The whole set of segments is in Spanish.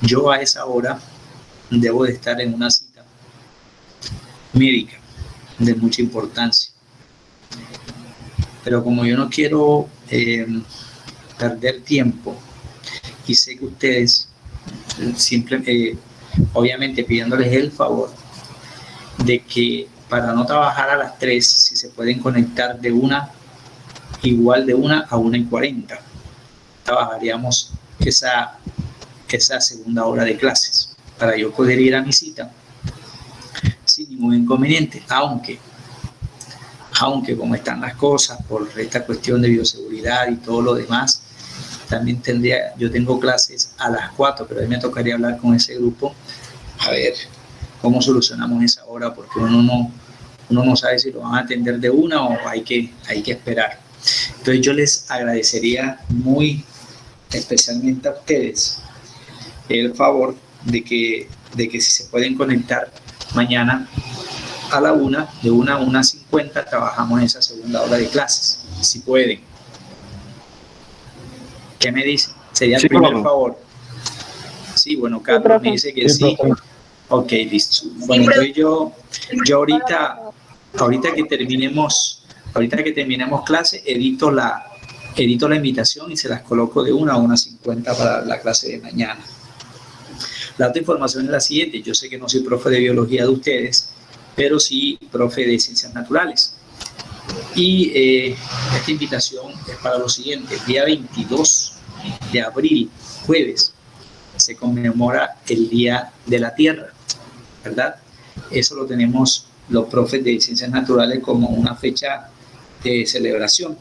Yo a esa hora debo de estar en una cita médica de mucha importancia. Pero como yo no quiero perder tiempo y sé que ustedes obviamente pidiéndoles el favor de que para no trabajar a las 3, si se pueden conectar de 1 a 1:40, trabajaríamos esa segunda hora de clases para yo poder ir a mi cita sin ningún inconveniente, aunque como están las cosas por esta cuestión de bioseguridad y todo lo demás, también yo tengo clases a las 4, pero ahí me tocaría hablar con ese grupo a ver cómo solucionamos esa hora, porque uno no sabe si lo van a atender de 1 o hay que esperar. Entonces yo les agradecería muy especialmente a ustedes el favor de que si se pueden conectar mañana a la 1, de 1 a 1:50 trabajamos esa segunda hora de clases, si pueden. ¿Qué me dicen? Sería el primer favor. Sí, bueno, Carlos me dice que sí. Ok, listo. Bueno, entonces yo ahorita que terminemos clase, edito la invitación y se las coloco de 1 a 1:50 para la clase de mañana. La otra información es la siguiente. Yo sé que no soy profe de biología de ustedes, pero sí profe de ciencias naturales. Y esta invitación es para lo siguiente. El día 22 de abril, jueves, se conmemora el Día de la Tierra, ¿verdad? Eso lo tenemos los profes de ciencias naturales como una fecha de celebración.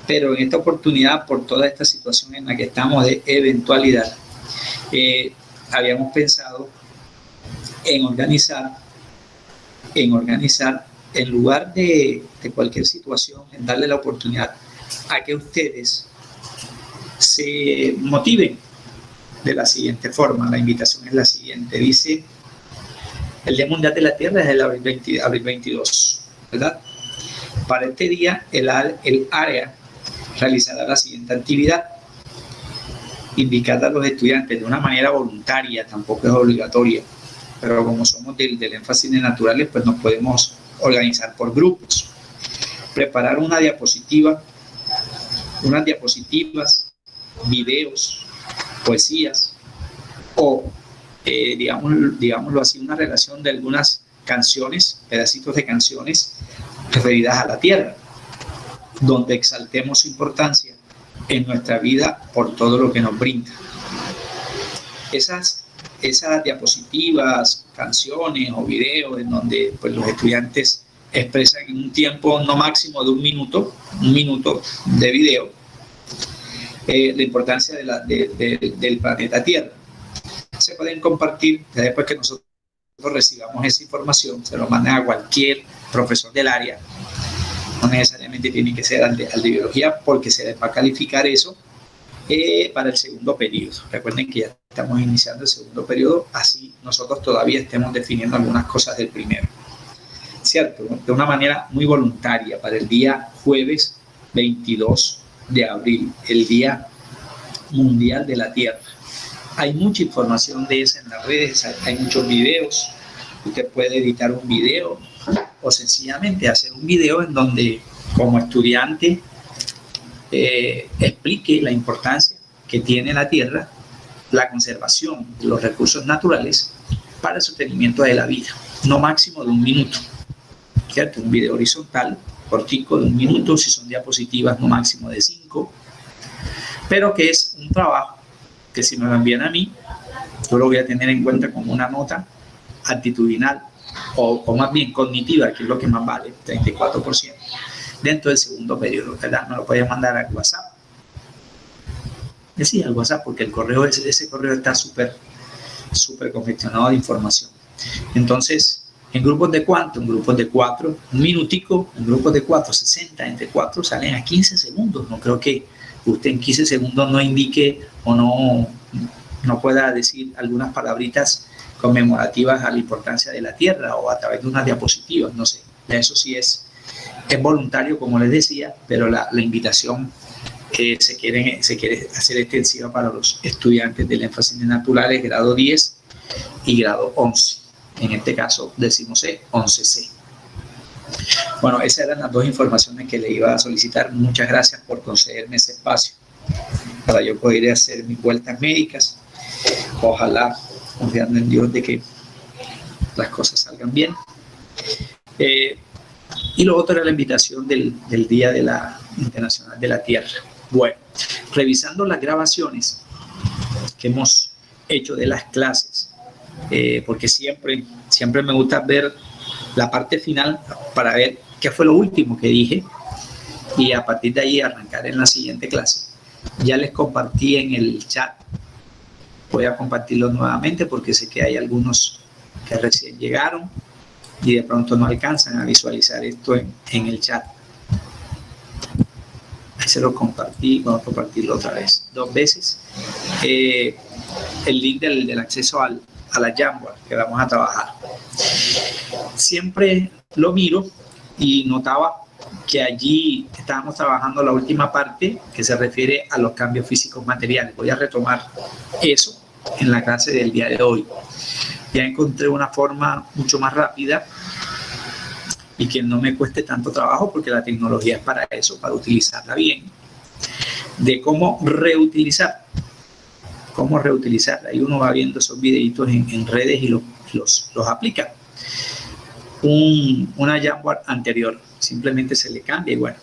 Pero en esta oportunidad, por toda esta situación en la que estamos de eventualidad, habíamos pensado en organizar, en lugar de cualquier situación, en darle la oportunidad a que ustedes se motiven de la siguiente forma. La invitación es la siguiente. Dice, el Día Mundial de la Tierra es el abril 22, ¿verdad? Para este día, el área realizará la siguiente actividad. Invitar a los estudiantes de una manera voluntaria, tampoco es obligatoria, pero como somos del énfasis de naturales, pues nos podemos organizar por grupos. Preparar unas diapositivas, videos, poesías o, digámoslo así, una relación de algunas canciones, pedacitos de canciones referidas a la tierra, donde exaltemos su importancia en nuestra vida por todo lo que nos brinda. Esas diapositivas, canciones o videos en donde pues, los estudiantes expresan en un tiempo no máximo de un minuto de video, la importancia del planeta Tierra. Se pueden compartir después que nosotros recibamos esa información, se lo mandan a cualquier profesor del área. No necesariamente tiene que ser al de biología, porque se les va a calificar eso para el segundo periodo. Recuerden que ya estamos iniciando el segundo periodo, así nosotros todavía estemos definiendo algunas cosas del primero. ¿Cierto? De una manera muy voluntaria, para el día jueves 22 de abril, el Día Mundial de la Tierra. Hay mucha información de eso en las redes, hay muchos videos. Usted puede editar un video o sencillamente hacer un video en donde como estudiante explique la importancia que tiene la tierra, la conservación de los recursos naturales para el sostenimiento de la vida, no máximo de 1 minuto, ¿cierto? Un video horizontal, cortico, de 1 minuto, si son diapositivas no máximo de 5, pero que es un trabajo que si me lo envían a mí, yo lo voy a tener en cuenta como una nota actitudinal o más bien cognitiva, que es lo que más vale, 34%, dentro del segundo periodo, ¿verdad? Me lo pueden mandar al WhatsApp. Sí, al WhatsApp, porque ese correo está súper congestionado de información. Entonces, ¿en grupos de cuánto? En grupos de 4, 1 minutico, en grupos de 4, 60, entre 4 salen a 15 segundos. No creo que usted en 15 segundos no indique o no pueda decir algunas palabritas conmemorativas a la importancia de la tierra o a través de unas diapositivas, no sé. Eso sí es voluntario, como les decía, pero la invitación se quiere hacer extensiva para los estudiantes del énfasis de naturales, grado 10 y grado 11. En este caso, decimos 11C. Bueno, esas eran las dos informaciones que le iba a solicitar. Muchas gracias por concederme ese espacio para yo poder hacer mis vueltas médicas. Ojalá, confiando en Dios de que las cosas salgan bien. Y lo otro era la invitación del Día de la Internacional de la Tierra. Bueno, revisando las grabaciones que hemos hecho de las clases, porque siempre me gusta ver la parte final para ver qué fue lo último que dije y a partir de ahí arrancar en la siguiente clase. Ya les compartí en el chat, voy a compartirlo nuevamente porque sé que hay algunos que recién llegaron y de pronto no alcanzan a visualizar esto en el chat. Ahí se lo compartí, vamos a compartirlo otra vez, 2 veces. El link del acceso a la Jamboard que vamos a trabajar. Siempre lo miro y notaba que allí estábamos trabajando la última parte que se refiere a los cambios físicos materiales. Voy a retomar eso en la clase del día de hoy. Ya encontré una forma mucho más rápida y que no me cueste tanto trabajo porque la tecnología es para eso, para utilizarla bien, de cómo reutilizar. Ahí uno va viendo esos videitos en redes y los aplica. Una Jamboard anterior, simplemente se le cambia y bueno,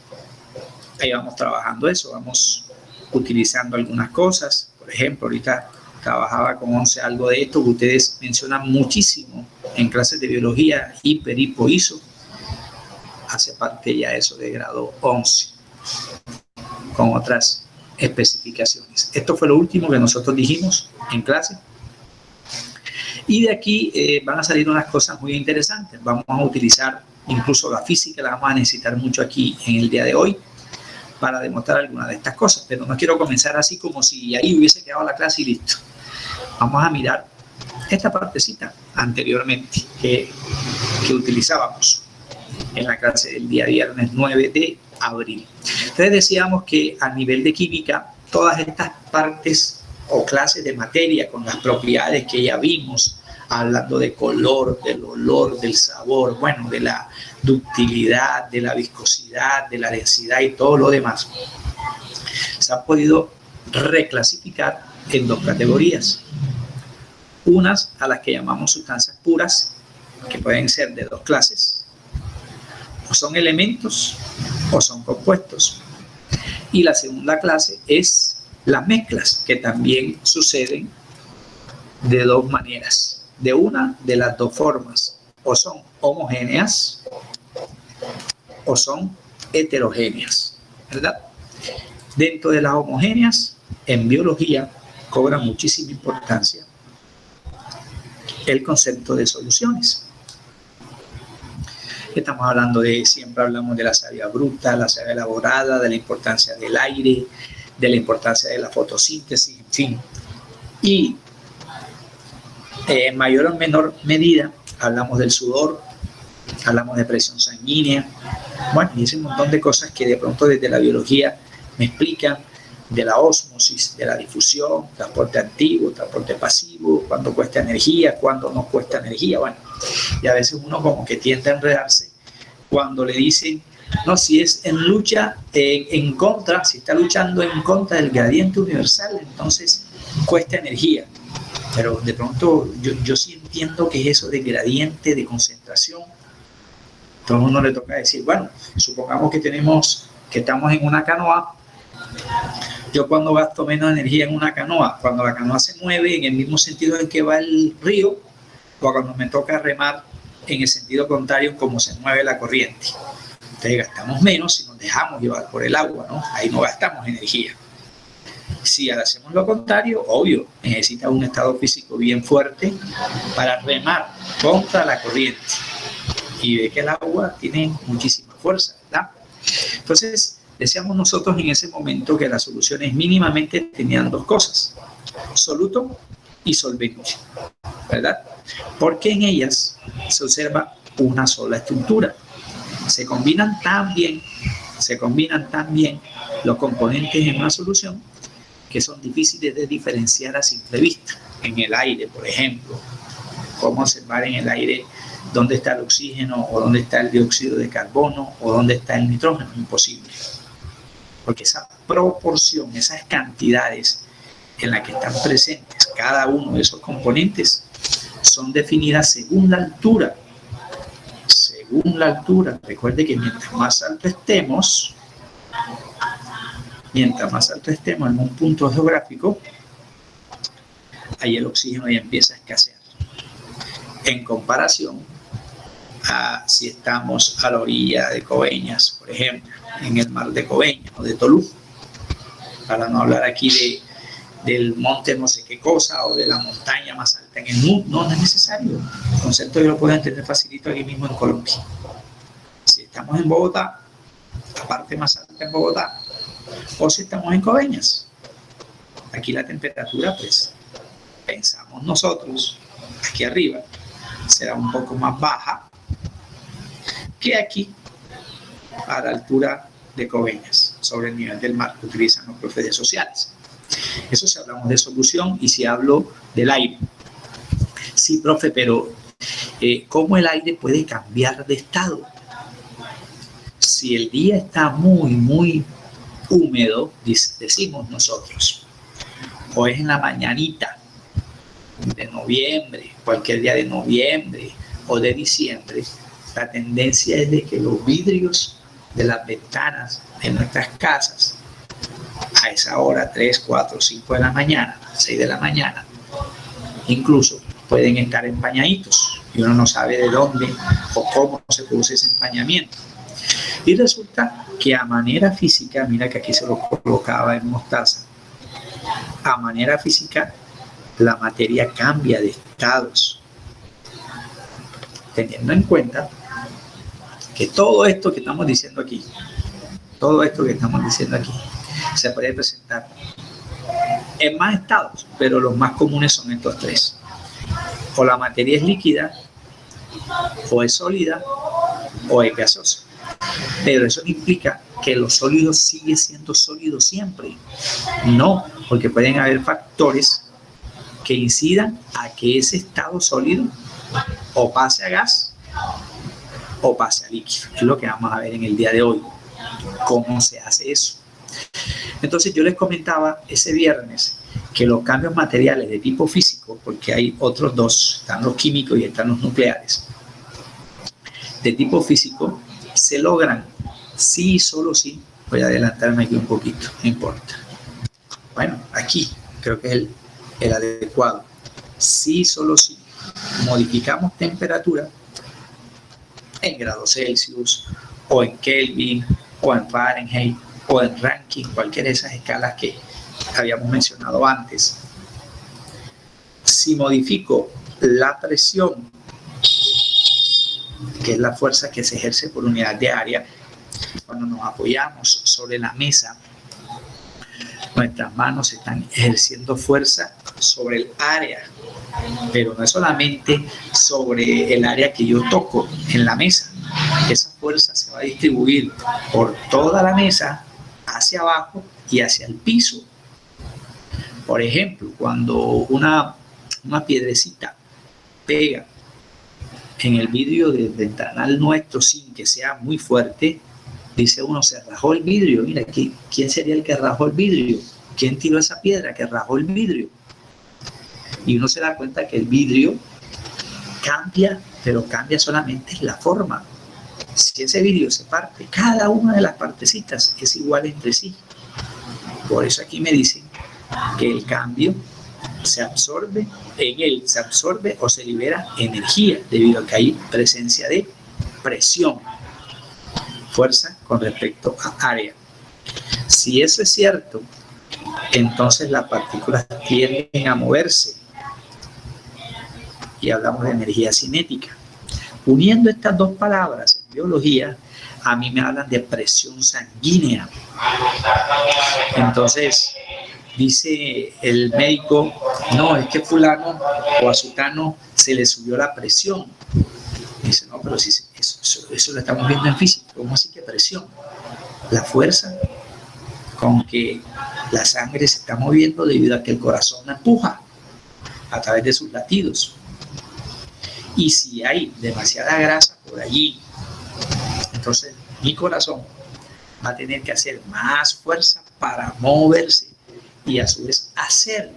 ahí vamos trabajando eso, vamos utilizando algunas cosas. Por ejemplo, ahorita trabajaba con 11 algo de esto que ustedes mencionan muchísimo en clases de biología, hiper, hipo, iso. Hace parte ya eso de grado 11 con otras especificaciones. Esto fue lo último que nosotros dijimos en clase. Y de aquí van a salir unas cosas muy interesantes. Vamos a utilizar incluso la física, la vamos a necesitar mucho aquí en el día de hoy para demostrar algunas de estas cosas. Pero no quiero comenzar así como si ahí hubiese quedado la clase y listo. Vamos a mirar esta partecita anteriormente que utilizábamos en la clase del día viernes 9 de abril. Entonces decíamos que a nivel de química, todas estas partes o clases de materia con las propiedades que ya vimos, hablando de color, del olor, del sabor, bueno, de la ductilidad, de la viscosidad, de la densidad y todo lo demás, se han podido reclasificar en 2 categorías. Unas a las que llamamos sustancias puras, que pueden ser de 2 clases, o son elementos o son compuestos. Y la segunda clase es las mezclas, que también suceden de 2 maneras, de una de las 2 formas, o son homogéneas o son heterogéneas, ¿verdad? Dentro de las homogéneas, en biología, cobra muchísima importancia el concepto de soluciones. Estamos hablando siempre hablamos de la savia bruta, la savia elaborada, de la importancia del aire, de la importancia de la fotosíntesis, en fin. Y en mayor o menor medida hablamos del sudor, hablamos de presión sanguínea, bueno, y ese montón de cosas que de pronto desde la biología me explican, de la ósmosis, de la difusión, transporte activo, transporte pasivo, cuándo cuesta energía, cuándo no cuesta energía, bueno, y a veces uno como que tiende a enredarse cuando le dicen, no, si es en lucha en contra, si está luchando en contra del gradiente universal, entonces cuesta energía. Pero de pronto yo sí entiendo que es eso de gradiente, de concentración. Entonces uno le toca decir, bueno, supongamos que estamos en una canoa. Yo cuando gasto menos energía en una canoa, cuando la canoa se mueve en el mismo sentido en que va el río, o cuando me toca remar en el sentido contrario como se mueve la corriente. Entonces gastamos menos si nos dejamos llevar por el agua, ¿no? Ahí no gastamos energía. Si hacemos lo contrario, obvio, necesita un estado físico bien fuerte para remar contra la corriente. Y ve que el agua tiene muchísima fuerza, ¿verdad? Entonces, decíamos nosotros en ese momento que las soluciones mínimamente tenían 2 cosas, soluto y solvente, ¿verdad? Porque en ellas se observa una sola estructura. Se combinan tan bien los componentes en una solución que son difíciles de diferenciar a simple vista. En el aire, por ejemplo, cómo observar en el aire dónde está el oxígeno o dónde está el dióxido de carbono o dónde está el nitrógeno. Imposible, porque esa proporción, esas cantidades en las que están presentes cada uno de esos componentes son definidas según la altura. Según la altura. Recuerde que mientras más alto estemos en un punto geográfico, ahí el oxígeno ya empieza a escasear. En comparación a si estamos a la orilla de Coveñas, por ejemplo, en el mar de Coveñas o de Tolú, para no hablar aquí del monte no sé qué cosa o de la montaña más alta en el mundo. No es necesario. El concepto yo lo puedo entender facilito aquí mismo en Colombia. Si estamos en Bogotá, la parte más alta en Bogotá, o si estamos en Coveñas, aquí la temperatura, pues, pensamos nosotros, aquí arriba, será un poco más baja que aquí, a la altura de Coveñas, sobre el nivel del mar que utilizan los profes sociales. Eso si hablamos de solución y si hablo del aire. Sí, profe, pero ¿cómo el aire puede cambiar de estado? Si el día está muy, muy húmedo, decimos nosotros, o es en la mañanita de noviembre, cualquier día de noviembre o de diciembre, la tendencia es de que los vidrios de las ventanas de nuestras casas a esa hora, 3, 4, 5 de la mañana, 6 de la mañana, incluso pueden estar empañaditos y uno no sabe de dónde o cómo se produce ese empañamiento. Y resulta que a manera física, mira que aquí se lo colocaba en mostaza, a manera física la materia cambia de estados, teniendo en cuenta que todo esto que estamos diciendo aquí, se puede presentar en más estados, pero los más comunes son estos tres. O la materia es líquida, o es sólida, o es gaseosa. Pero eso no implica que los sólidos sigue siendo sólidos siempre. No, porque pueden haber factores que incidan a que ese estado sólido o pase a gas o pase a líquido. Es lo que vamos a ver en el día de hoy. ¿Cómo se hace eso? Entonces yo les comentaba ese viernes que los cambios materiales de tipo físico, porque hay otros dos, están los químicos y están los nucleares, de tipo físico, se logran sí y solo sí. Voy a adelantarme aquí un poquito, no importa. Bueno, aquí creo que es el adecuado. Sí, solo sí modificamos temperatura en grados Celsius o en Kelvin o en Fahrenheit o en Rankine, cualquiera de esas escalas que habíamos mencionado antes. Si modifico la presión, que es la fuerza que se ejerce por unidad de área, cuando nos apoyamos sobre la mesa, nuestras manos están ejerciendo fuerza sobre el área, pero no es solamente sobre el área que yo toco en la mesa. Esa fuerza se va a distribuir por toda la mesa, hacia abajo y hacia el piso. Por ejemplo, cuando una piedrecita pega en el vidrio del ventanal nuestro sin que sea muy fuerte, dice uno, se rajó el vidrio. Mira, ¿quién sería el que rajó el vidrio? ¿Quién tiró esa piedra que rajó el vidrio? Y uno se da cuenta que el vidrio cambia, pero cambia solamente la forma. Si ese vidrio se parte, cada una de las partecitas es igual entre sí. Por eso aquí me dicen que el cambio se absorbe o se libera energía, debido a que hay presencia de presión, fuerza con respecto a área. Si eso es cierto, entonces las partículas tienden a moverse y hablamos de energía cinética. Uniendo estas dos palabras en biología, a mí me hablan de presión sanguínea. Entonces, dice el médico, no, es que fulano o a sutano se le subió la presión. Dice, no, pero si eso lo estamos viendo en física. ¿Cómo así que presión? La fuerza con que la sangre se está moviendo debido a que el corazón empuja a través de sus latidos. Y si hay demasiada grasa por allí, entonces mi corazón va a tener que hacer más fuerza para moverse y a su vez hacer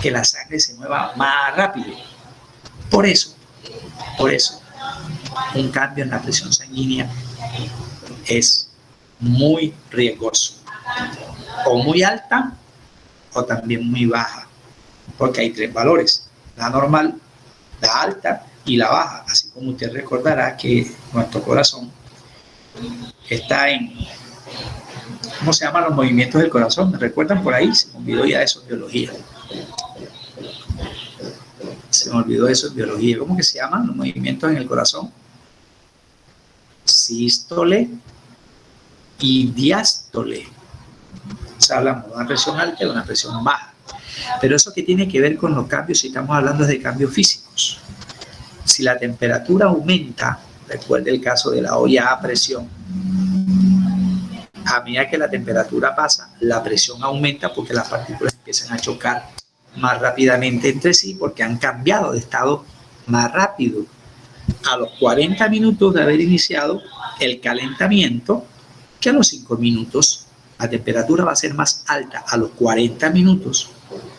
que la sangre se mueva más rápido. Por eso, un cambio en la presión sanguínea es muy riesgoso, o muy alta o también muy baja, porque hay tres valores: la normal, la alta y la baja. Así como usted recordará que nuestro corazón está en, ¿cómo se llaman los movimientos del corazón? ¿Me recuerdan por ahí? Se me olvidó ya eso en biología. ¿Cómo que se llaman los movimientos en el corazón? Sístole y diástole. O sea, hablamos de una presión alta y de una presión baja. Pero eso que tiene que ver con los cambios, si estamos hablando de cambios físicos. Si la temperatura aumenta, recuerde el caso de la olla a presión, a medida que la temperatura pasa, la presión aumenta porque las partículas empiezan a chocar más rápidamente entre sí porque han cambiado de estado más rápido. A los 40 minutos de haber iniciado el calentamiento que a los 5 minutos. La temperatura va a ser más alta a los 40 minutos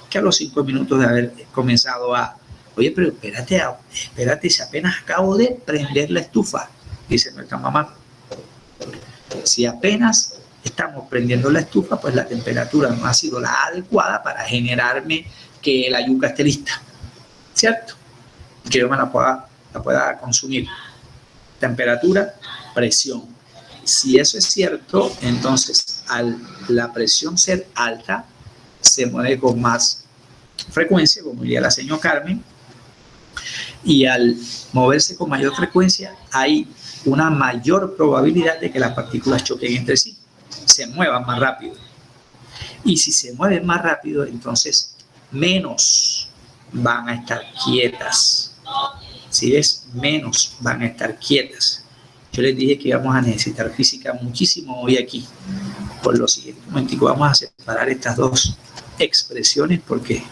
que a los 5 minutos de haber comenzado a... Oye, pero espérate, si apenas acabo de prender la estufa, dice nuestra mamá. Si apenas estamos prendiendo la estufa, pues la temperatura no ha sido la adecuada para generarme que la yuca esté lista, ¿cierto? Que yo me la pueda consumir. Temperatura, presión. Si eso es cierto, entonces al la presión ser alta, se mueve con más frecuencia, como diría la señora Carmen, y al moverse con mayor frecuencia hay una mayor probabilidad de que las partículas choquen entre sí, se muevan más rápido. Y si se mueven más rápido, entonces menos van a estar quietas. Si ves, menos van a estar quietas. Yo les dije que íbamos a necesitar física muchísimo hoy aquí. Por lo siguiente, un momentico, vamos a separar estas dos expresiones porque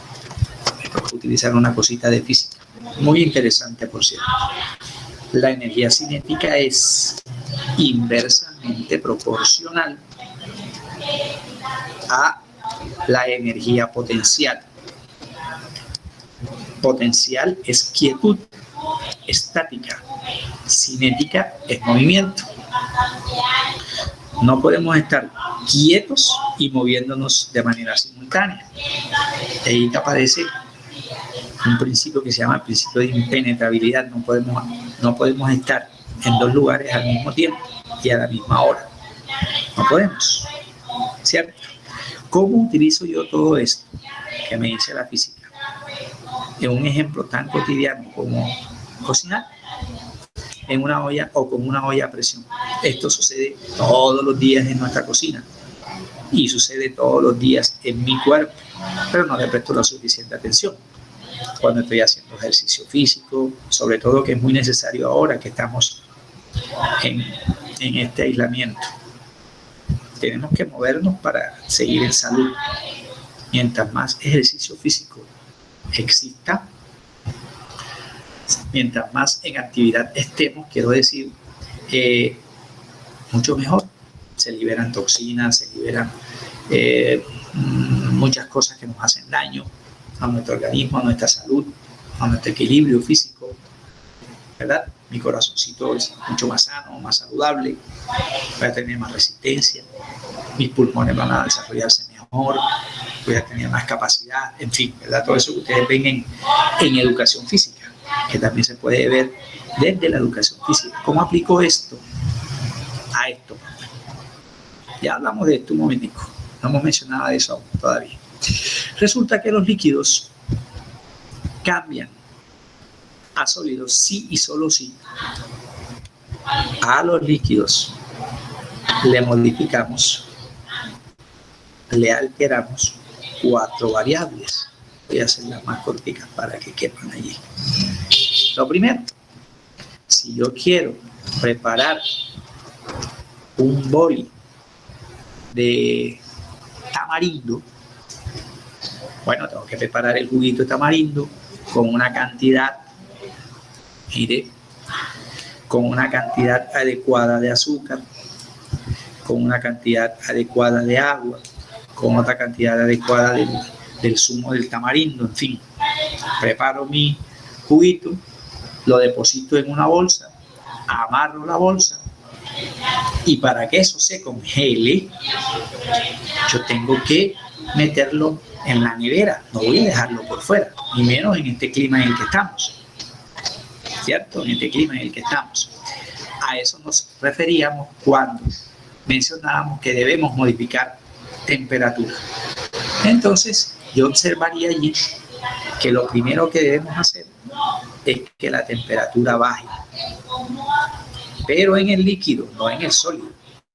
me toca utilizar una cosita de física. Muy interesante, por cierto. La energía cinética es inversamente proporcional a la energía potencial. Potencial es quietud, estática. Cinética es movimiento. No podemos estar quietos y moviéndonos de manera simultánea. De ahí que aparece un principio que se llama el principio de impenetrabilidad. No podemos estar en dos lugares al mismo tiempo y a la misma hora. No podemos, ¿cierto? ¿Cómo utilizo yo todo esto que me dice la física? En un ejemplo tan cotidiano como cocinar en una olla o con una olla a presión. Esto sucede todos los días en nuestra cocina y sucede todos los días en mi cuerpo, pero no le presto la suficiente atención. Cuando estoy haciendo ejercicio físico, sobre todo que es muy necesario ahora que estamos en este aislamiento. Tenemos que movernos para seguir en salud. Mientras más ejercicio físico exista, mientras más en actividad estemos, quiero decir, mucho mejor. Se liberan toxinas, se liberan muchas cosas que nos hacen daño a nuestro organismo, a nuestra salud, a nuestro equilibrio físico, ¿verdad? Mi corazoncito es mucho más sano, más saludable, voy a tener más resistencia, mis pulmones van a desarrollarse mejor, voy a tener más capacidad, en fin, ¿verdad? Todo eso que ustedes ven en educación física, que también se puede ver desde la educación física. ¿Cómo aplico esto a esto? Ya hablamos de esto un momentico, no hemos mencionado eso aún todavía. Resulta que los líquidos cambian a sólidos sí y solo sí. A los líquidos le modificamos, le alteramos 4 variables. Voy a hacerlas más corticas para que quepan allí. Lo primero, si yo quiero preparar un boli de tamarindo. Bueno, tengo que preparar el juguito de tamarindo con una cantidad, mire, con una cantidad adecuada de azúcar, con una cantidad adecuada de agua, con otra cantidad adecuada del zumo del tamarindo, en fin. Preparo mi juguito, lo deposito en una bolsa, amarro la bolsa y para que eso se congele, yo tengo que meterlo en la nevera, no voy a dejarlo por fuera, ni menos en este clima en el que estamos, ¿cierto? En este clima en el que estamos. A eso nos referíamos cuando mencionábamos que debemos modificar temperatura. Entonces, yo observaría allí que lo primero que debemos hacer es que la temperatura baje, pero en el líquido, no en el sólido.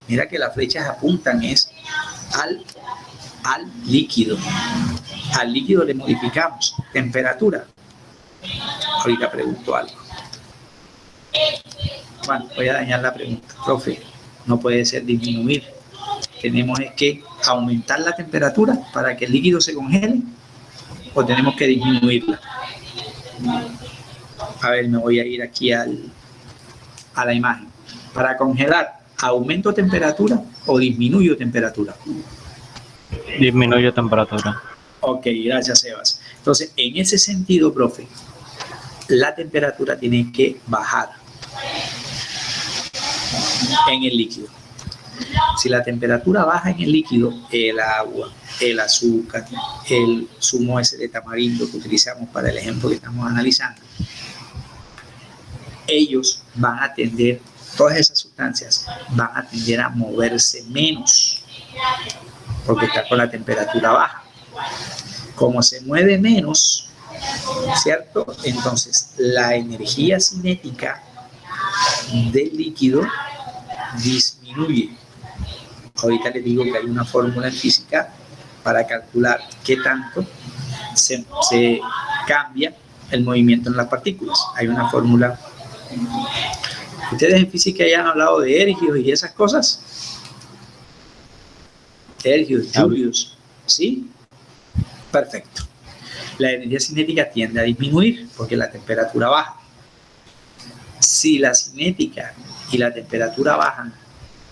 Mira que las flechas apuntan es al líquido. Al líquido le modificamos temperatura. Ahorita pregunto algo. Bueno, voy a dañar la pregunta, profe. No puede ser disminuir. Tenemos que aumentar la temperatura para que el líquido se congele o tenemos que disminuirla. A ver, me voy a ir aquí a la imagen. Para congelar, ¿aumento temperatura o disminuyo temperatura? Disminuye temperatura. Ok, gracias, Sebas. Entonces, en ese sentido, profe, la temperatura tiene que bajar en el líquido. Si la temperatura baja en el líquido, el agua, el azúcar, el zumo ese de tamarindo que utilizamos para el ejemplo que estamos analizando, ellos van a tender, todas esas sustancias van a tender a moverse menos porque está con la temperatura baja. Como se mueve menos, ¿cierto? Entonces la energía cinética del líquido disminuye. Ahorita les digo que hay una fórmula en física para calcular qué tanto se cambia el movimiento en las partículas. Hay una fórmula. ¿Ustedes en física ya han hablado de ergios y esas cosas? Ergios, Julius, ¿sí? Perfecto. La energía cinética tiende a disminuir porque la temperatura baja. Si la cinética y la temperatura bajan,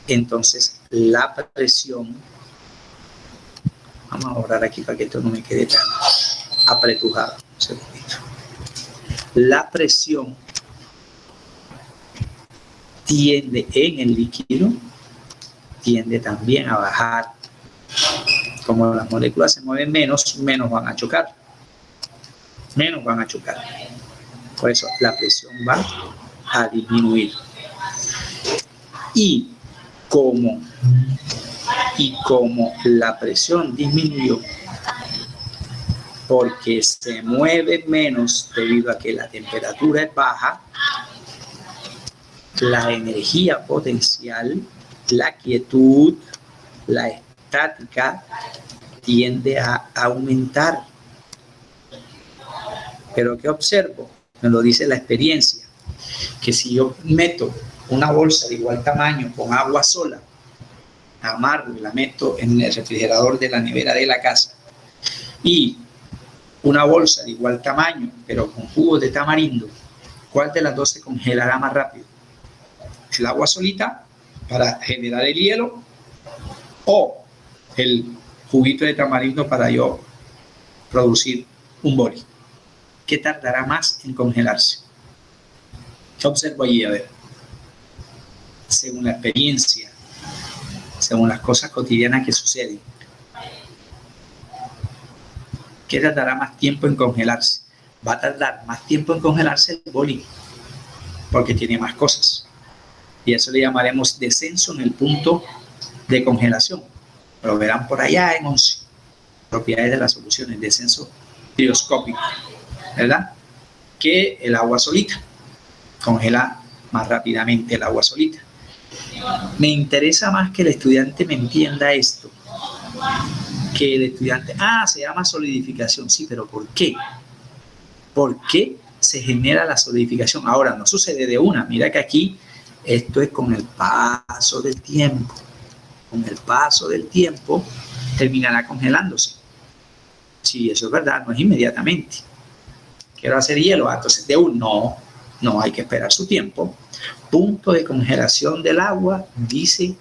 entonces la presión, vamos a borrar aquí para que esto no me quede tan apretujado, un segundito. La presión tiende en el líquido, tiende también a bajar. Como las moléculas se mueven menos, menos van a chocar. Menos van a chocar. Por eso la presión va a disminuir. Y como la presión disminuyó porque se mueve menos debido a que la temperatura es baja, la energía potencial, la quietud, la estática tiende a aumentar. Pero ¿qué observo? Me lo dice la experiencia, que si yo meto una bolsa de igual tamaño con agua sola, amarro y la meto en el refrigerador de la nevera de la casa, y una bolsa de igual tamaño pero con jugos de tamarindo, ¿cuál de las dos se congelará más rápido? ¿El agua solita para generar el hielo o el juguito de tamarindo para yo producir un boli? ¿Qué tardará más en congelarse? ¿Qué observo allí? A ver, según la experiencia, según las cosas cotidianas que suceden, ¿qué tardará más tiempo en congelarse? Va a tardar más tiempo en congelarse el boli porque tiene más cosas, y eso le llamaremos descenso en el punto de congelación. Lo verán por allá en 11 propiedades de las soluciones, descenso crioscópico, ¿verdad? Que el agua solita congela más rápidamente, el agua solita. Me interesa más que el estudiante me entienda esto, que el estudiante, se llama solidificación, sí, pero ¿por qué? ¿Por qué se genera la solidificación? Ahora, no sucede de una, mira que aquí esto es con el paso del tiempo. Con el paso del tiempo, terminará congelándose. Si eso es verdad, no es inmediatamente. Quiero hacer hielo, entonces de un no hay que esperar su tiempo. Punto de congelación del agua, dice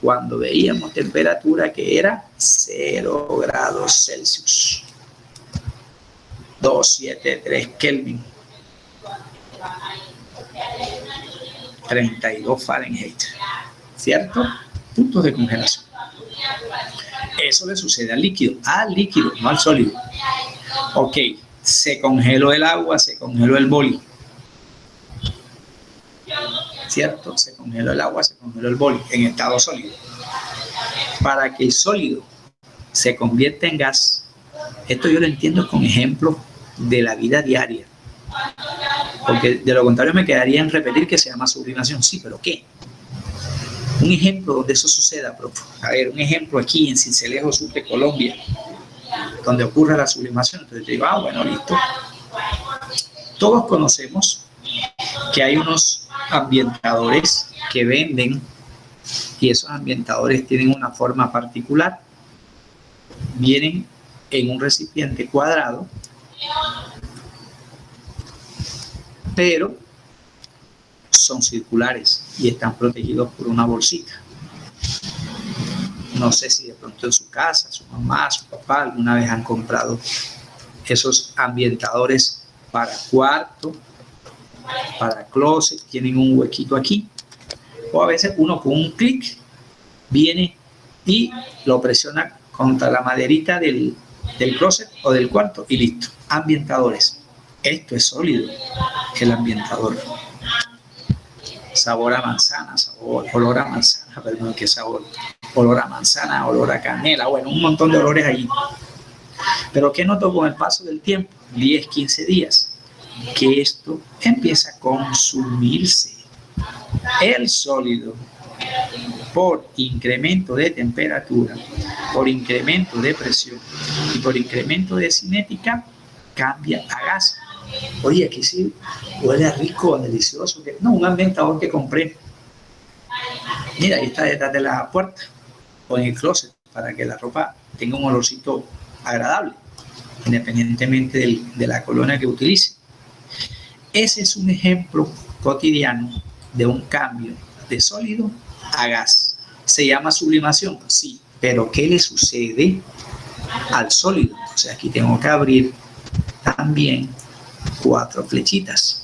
cuando veíamos temperatura que era 0 grados Celsius. 273 Kelvin. 32 Fahrenheit. ¿Cierto? Puntos de congelación. Eso le sucede al líquido, no al sólido. Ok, se congeló el agua, se congeló el boli. ¿Cierto? Se congeló el agua, se congeló el boli en estado sólido. Para que el sólido se convierta en gas, esto yo lo entiendo con ejemplos de la vida diaria. Porque de lo contrario me quedaría en repetir que se llama sublimación. Sí, pero ¿qué? Un ejemplo donde eso suceda, profe. A ver, un ejemplo aquí en Sincelejo, Sucre, Colombia, donde ocurre la sublimación. Entonces yo digo, bueno, listo. Todos conocemos que hay unos ambientadores que venden y esos ambientadores tienen una forma particular. Vienen en un recipiente cuadrado, pero son circulares y están protegidos por una bolsita. No sé si de pronto en su casa, su mamá, su papá alguna vez han comprado esos ambientadores para cuarto, para closet, tienen un huequito aquí, o a veces uno con un clic viene y lo presiona contra la maderita del closet o del cuarto y listo. Ambientadores. Esto es sólido, el ambientador. Sabor a manzana, olor a manzana, perdón, ¿qué sabor? Olor a manzana, olor a canela, bueno, un montón de olores allí. Pero ¿qué noto con el paso del tiempo? 10, 15 días, que esto empieza a consumirse. El sólido, por incremento de temperatura, por incremento de presión y por incremento de cinética, cambia a gas. Oye, aquí sí huele rico, delicioso. No, un ambientador que compré. Mira, ahí está detrás de la puerta o en el closet para que la ropa tenga un olorcito agradable, independientemente de la colonia que utilice. Ese es un ejemplo cotidiano de un cambio de sólido a gas. ¿Se llama sublimación? Sí, pero ¿qué le sucede al sólido? O sea, aquí tengo que abrir también 4 flechitas,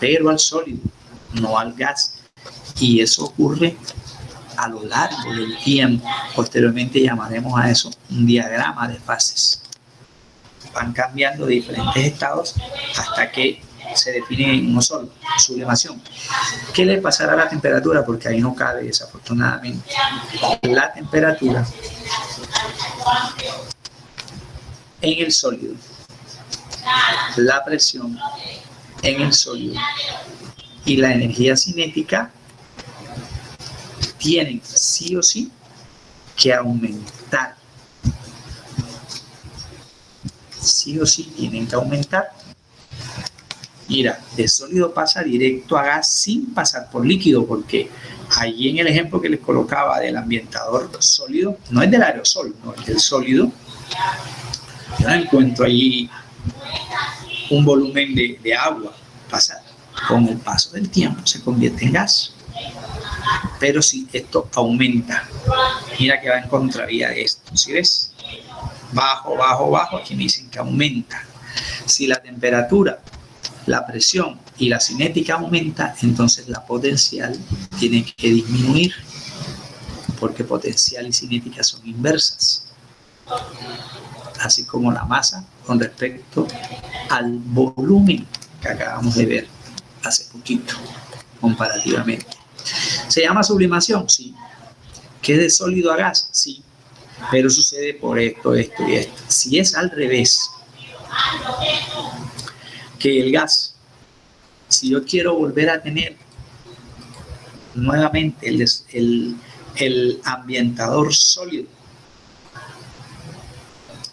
pero al sólido, no al gas. Y eso ocurre a lo largo del tiempo. Posteriormente llamaremos a eso un diagrama de fases. Van cambiando de diferentes estados hasta que se define en uno solo, sublimación. ¿Qué le pasará a la temperatura? Porque ahí no cabe, desafortunadamente. La temperatura en el sólido, la presión en el sólido y la energía cinética tienen sí o sí que aumentar. Sí o sí tienen que aumentar. Mira, de sólido pasa directo a gas sin pasar por líquido, porque allí en el ejemplo que les colocaba del ambientador sólido, no es del aerosol, no es del sólido. Yo no encuentro ahí un volumen de agua. Pasa con el paso del tiempo, se convierte en gas. Pero si esto aumenta, mira que va en contravía de esto. ¿Sí ves? Bajo, bajo, bajo. Aquí me dicen que aumenta. Si la temperatura, la presión y la cinética aumenta, entonces la potencial tiene que disminuir, porque potencial y cinética son inversas. Así como la masa con respecto al volumen que acabamos de ver hace poquito, comparativamente. ¿Se llama sublimación? Sí. ¿Que es de sólido a gas? Sí. Pero sucede por esto, esto y esto. Si es al revés, que el gas, si yo quiero volver a tener nuevamente el ambientador sólido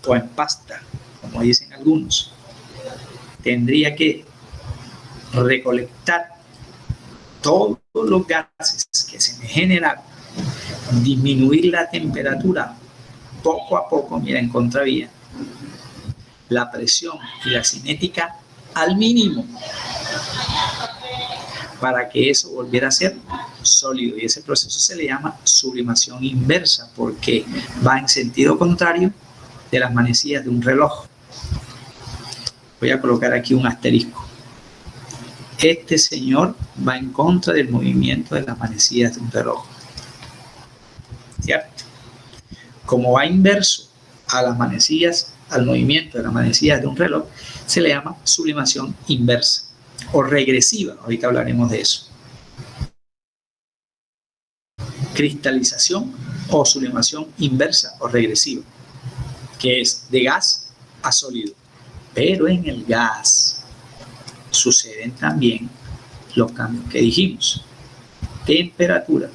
o en pasta, como dicen algunos, tendría que recolectar todos los gases que se me generaron disminuir la temperatura poco a poco, mira, en contravía, la presión y la cinética al mínimo, para que eso volviera a ser sólido. Y ese proceso se le llama sublimación inversa, porque va en sentido contrario de las manecillas de un reloj. Voy a colocar aquí un asterisco. Este señor va en contra del movimiento de las manecillas de un reloj, ¿cierto? Como va inverso a las manecillas, al movimiento de las manecillas de un reloj, se le llama sublimación inversa o regresiva. Ahorita hablaremos de eso. Cristalización o sublimación inversa o regresiva, que es de gas a sólido. Pero en el gas suceden también los cambios que dijimos: temperatura,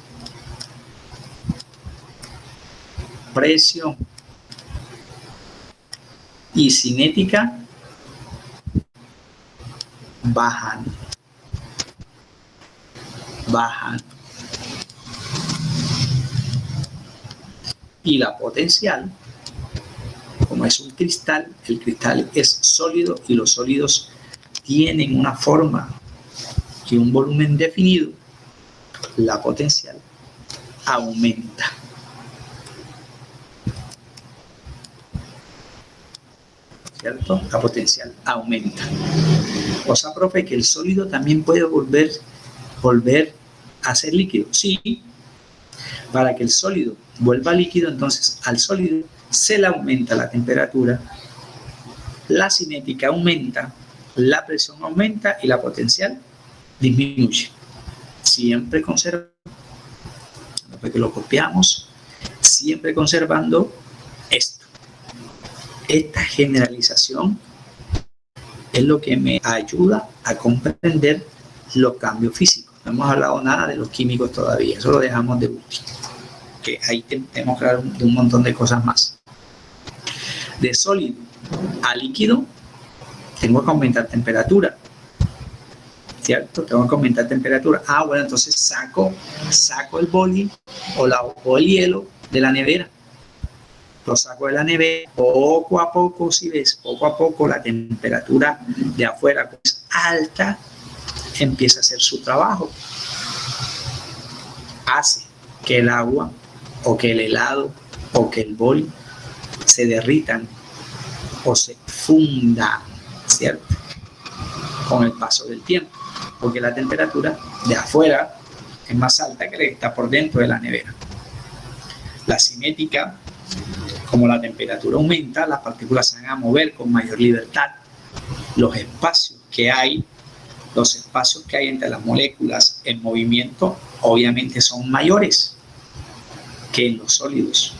presión y cinética bajan. Y la potencial, como es un cristal, el cristal es sólido y los sólidos tienen una forma y un volumen definido, la potencial aumenta. ¿Cierto? La potencial aumenta. O sea, profe, que el sólido también puede volver a ser líquido. Sí, para que el sólido vuelva líquido, entonces al sólido se le aumenta la temperatura, la cinética aumenta, la presión aumenta y la potencial disminuye. Siempre conservando, porque lo copiamos, siempre conservando esto. Esta generalización es lo que me ayuda a comprender los cambios físicos. No hemos hablado nada de los químicos todavía, eso lo dejamos de último, que ahí tenemos que hablar de un montón de cosas más. De sólido a líquido tengo que aumentar temperatura, ¿cierto? Tengo que aumentar temperatura. Ah, bueno, entonces saco el boli o el hielo de la nevera. Lo saco de la nevera, poco a poco, si ves, poco a poco la temperatura de afuera, pues alta, empieza a hacer su trabajo. Hace que el agua o que el helado o que el bol se derritan o se fundan, ¿cierto? Con el paso del tiempo, porque la temperatura de afuera es más alta que la que está por dentro de la nevera. La cinética, como la temperatura aumenta, las partículas se van a mover con mayor libertad. Los espacios que hay entre las moléculas en movimiento obviamente son mayores que en los sólidos,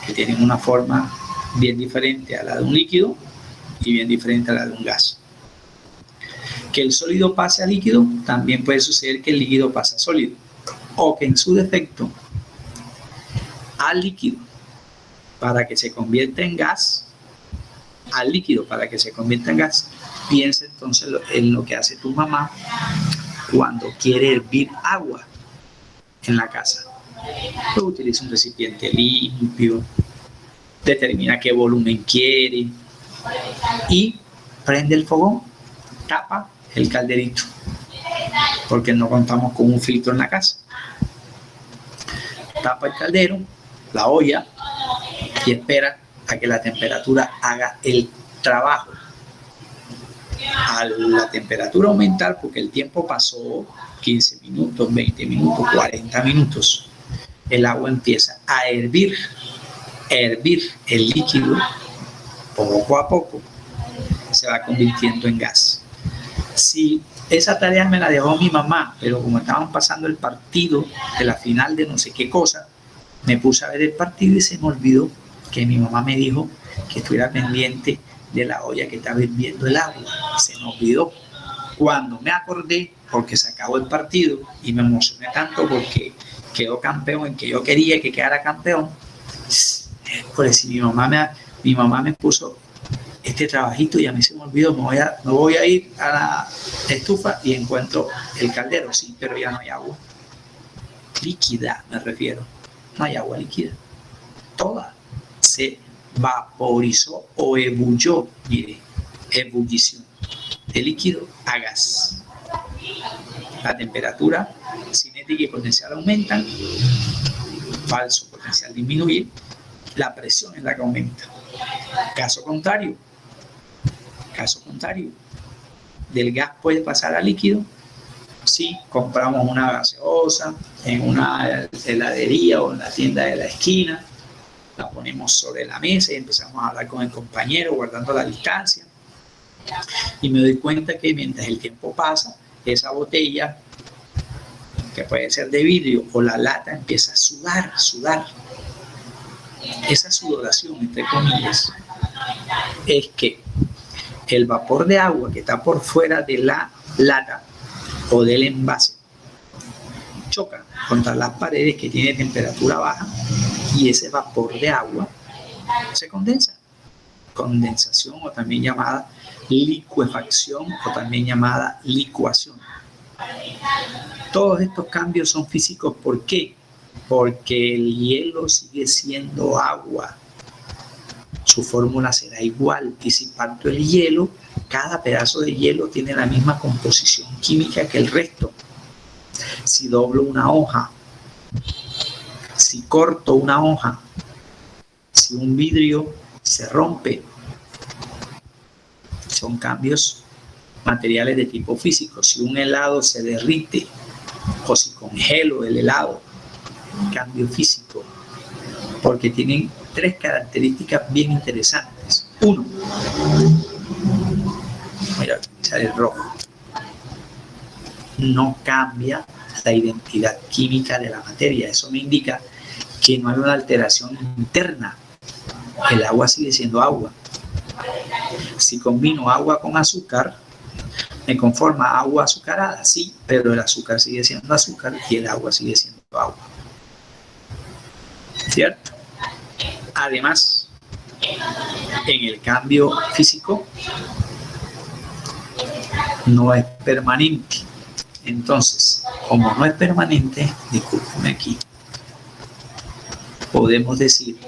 que tienen una forma bien diferente a la de un líquido y bien diferente a la de un gas. Que el sólido pase a líquido, también puede suceder que el líquido pase a sólido, o que en su defecto al líquido para que se convierta en gas, al líquido para que se convierta en gas. Piensa entonces en lo que hace tu mamá cuando quiere hervir agua en la casa. Pues utiliza un recipiente limpio, determina qué volumen quiere y prende el fogón, tapa el calderito, porque no contamos con un filtro en la casa. Tapa el caldero, la olla, y espera a que la temperatura haga el trabajo. A la temperatura aumentar, porque el tiempo pasó 15 minutos, 20 minutos, 40 minutos, el agua empieza a hervir el líquido, poco a poco se va convirtiendo en gas. Si esa tarea me la dejó mi mamá, pero como estaban pasando el partido de la final de no sé qué cosa, me puse a ver el partido y se me olvidó que mi mamá me dijo que estuviera pendiente de la olla que estaba hirviendo el agua. Se me olvidó. Cuando me acordé, porque se acabó el partido y me emocioné tanto porque quedó campeón en que yo quería que quedara campeón, pues si mi mamá me puso este trabajito y a mí se me olvidó, me voy a ir a la estufa y encuentro el caldero, sí, pero ya no hay agua líquida, me refiero. no hay agua líquida. Toda se vaporizó o ebulló, mire, ebullición, de líquido a gas. La temperatura cinética y potencial aumentan, falso potencial disminuye, la presión es la que aumenta. Caso contrario, del gas puede pasar a líquido si compramos una gaseosa en una heladería o en la tienda de la esquina, la ponemos sobre la mesa y empezamos a hablar con el compañero guardando la distancia, y me doy cuenta que mientras el tiempo pasa, esa botella, que puede ser de vidrio, o la lata, empieza a sudar. Esa sudoración, entre comillas, es que el vapor de agua que está por fuera de la lata o del envase choca contra las paredes que tienen temperatura baja, y ese vapor de agua se condensa. Condensación, o también llamada licuefacción, o también llamada licuación. Todos estos cambios son físicos. ¿Por qué? Porque el hielo sigue siendo agua. Su fórmula será igual, y si parto el hielo, cada pedazo de hielo tiene la misma composición química que el resto. Si doblo una hoja, si corto una hoja, si un vidrio se rompe, son cambios materiales de tipo físico. Si un helado se derrite o si congelo el helado, cambio físico, porque tienen tres características bien interesantes. Uno, voy a utilizar el rojo, no cambia la identidad química de la materia. Eso me indica que no hay una alteración interna. El agua sigue siendo agua. Si combino agua con azúcar, me conforma agua azucarada, sí, pero el azúcar sigue siendo azúcar y el agua sigue siendo agua. ¿Cierto? Además, en el cambio físico no es permanente. Entonces, como no es permanente, discúlpenme aquí, podemos decir,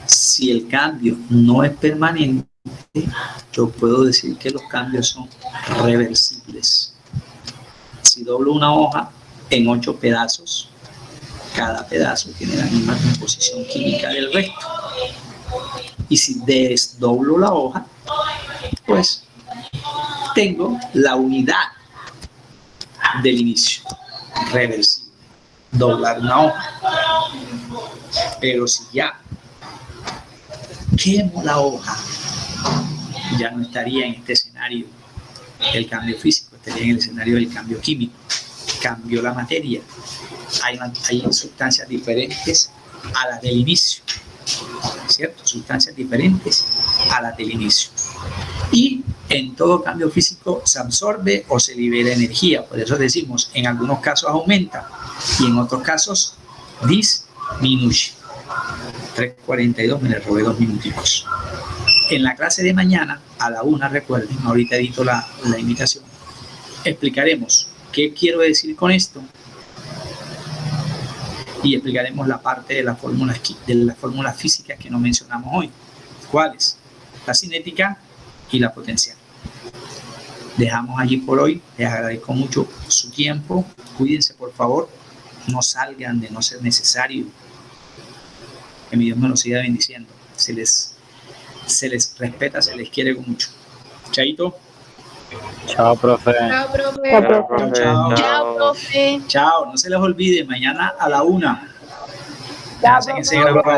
si el cambio no es permanente, yo puedo decir que los cambios son reversibles. Si doblo una hoja en 8 pedazos, cada pedazo tiene la misma composición química del resto. Y si desdoblo la hoja, pues tengo la unidad del inicio, reversible, doblar una hoja. Pero si ya quemo la hoja, ya no estaría en este escenario del cambio físico, estaría en el escenario del cambio químico. Cambió la materia. Hay sustancias diferentes a las del inicio, ¿cierto? Sustancias diferentes a las del inicio. Y en todo cambio físico se absorbe o se libera energía. Por eso decimos, en algunos casos aumenta y en otros casos disminuye. 3:42, me le robé 2 minuticos. En la clase de mañana, a la 1, recuerden, ahorita edito la invitación, explicaremos qué quiero decir con esto y explicaremos la parte de las fórmulas físicas que no mencionamos hoy. ¿Cuáles? La cinética y la potencial. Dejamos allí por hoy. Les agradezco mucho su tiempo. Cuídense, por favor. No salgan de no ser necesario. Que mi Dios me los siga bendiciendo. Se les respeta, se les quiere con mucho. Chaito. Chao, profe. Chao, profe. Chao. Chao, profe. Chao. No se les olvide, mañana a la 1. Chao, Hacen ese gran favor.